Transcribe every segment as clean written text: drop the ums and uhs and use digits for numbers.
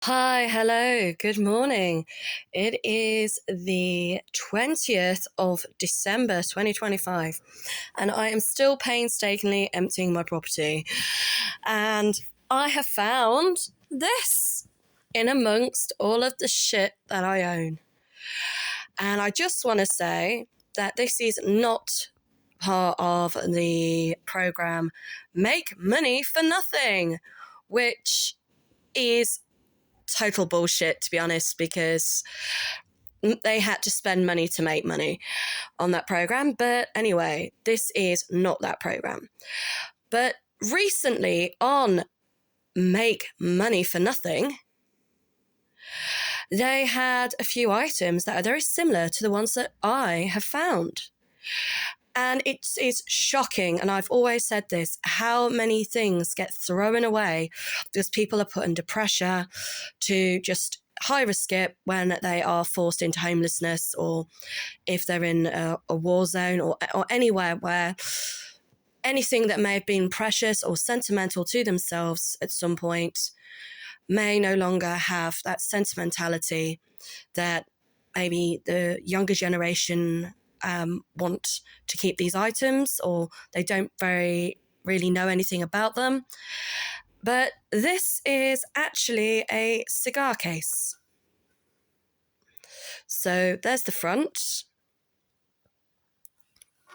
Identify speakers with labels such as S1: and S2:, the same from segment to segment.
S1: Hi, hello, good morning. It is the 20th of December 2025, and I am still painstakingly emptying my property. And I have found this in amongst all of the shit that I own. And I just want to say that this is not part of the program Make Money for Nothing, which is total bullshit, to be honest, because they had to spend money to make money on that program. But anyway, this is not that program. But recently on Make Money for Nothing, they had a few items that are very similar to the ones that I have found. And it's shocking, and I've always said this, how many things get thrown away because people are put under pressure to just high risk it when they are forced into homelessness, or if they're in a war zone, or anywhere where anything that may have been precious or sentimental to themselves at some point may no longer have that sentimentality that maybe the younger generation want to keep these items, or they don't really know anything about them. But this is actually a cigar case. So there's the front,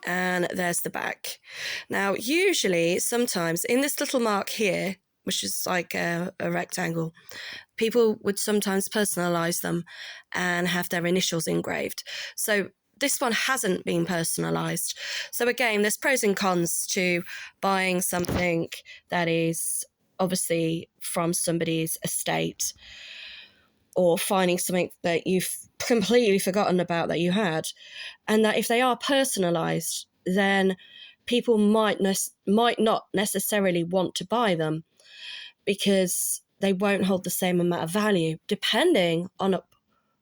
S1: and there's the back. Now, usually, sometimes in this little mark here, which is like a rectangle, people would sometimes personalize them and have their initials engraved. So this one hasn't been personalized. So again, there's pros and cons to buying something that is obviously from somebody's estate, or finding something that you've completely forgotten about that you had, and that if they are personalized, then people might not necessarily want to buy them because they won't hold the same amount of value, depending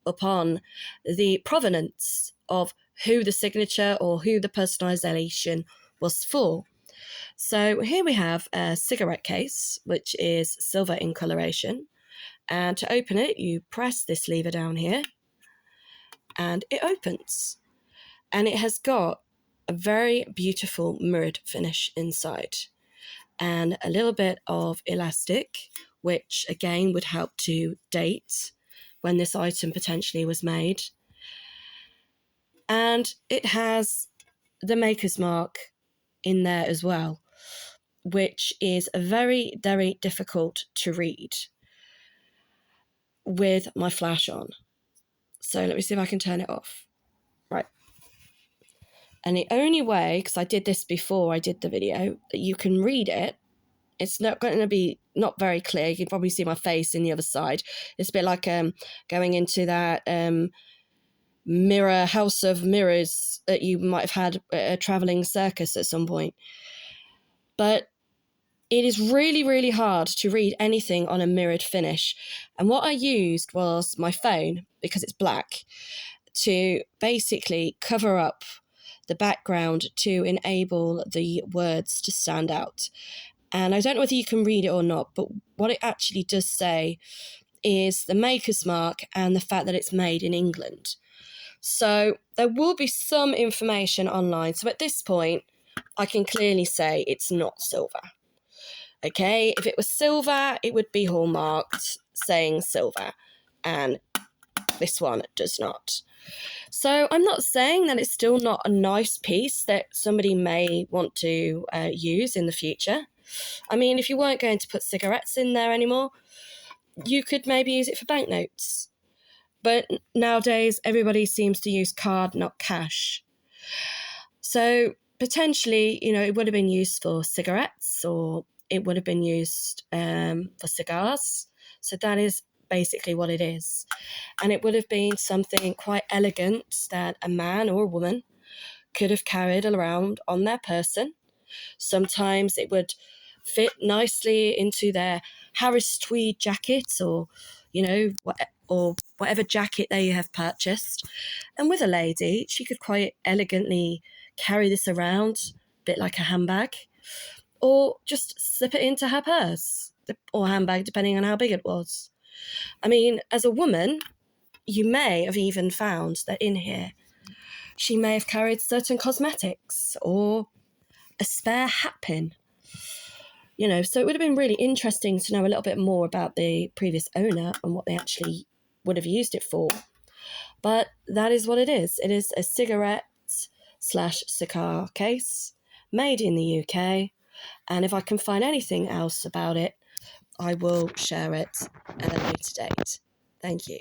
S1: upon the provenance of who the signature or who the personalization was for. So here we have a cigarette case, which is silver in coloration. And to open it, you press this lever down here, and it opens. And it has got a very beautiful mirrored finish inside, and a little bit of elastic, which again would help to date when this item potentially was made. And it has the maker's mark in there as well, which is very, very difficult to read with my flash on. So let me see if I can turn it off. Right. And the only way, because I did this before I did the video, that you can read it, it's not going to be not very clear. You can probably see my face in the other side. It's a bit like going into that mirror house of mirrors that you might have had at a traveling circus at some point. But it is really, really hard to read anything on a mirrored finish. And what I used was my phone, because it's black, to basically cover up the background to enable the words to stand out. And I don't know whether you can read it or not, but what it actually does say is the maker's mark and the fact that it's made in England. So there will be some information online. So at this point, I can clearly say it's not silver. Okay, if it was silver, it would be hallmarked saying silver, and this one does not. So I'm not saying that it's still not a nice piece that somebody may want to use in the future. I mean, if you weren't going to put cigarettes in there anymore, you could maybe use it for banknotes. But nowadays, everybody seems to use card, not cash. So potentially, it would have been used for cigarettes, or it would have been used for cigars. So that is basically what it is. And it would have been something quite elegant that a man or a woman could have carried around on their person. Sometimes it would fit nicely into their Harris tweed jackets, or whatever jacket they have purchased. And with a lady, she could quite elegantly carry this around, a bit like a handbag, or just slip it into her purse or handbag, depending on how big it was. I mean, as a woman, you may have even found that in here she may have carried certain cosmetics or a spare hat pin. You know, so it would have been really interesting to know a little bit more about the previous owner and what they actually would have used it for. But that is what it is. It is a cigarette/cigar case made in the UK. And if I can find anything else about it, I will share it at a later date. Thank you.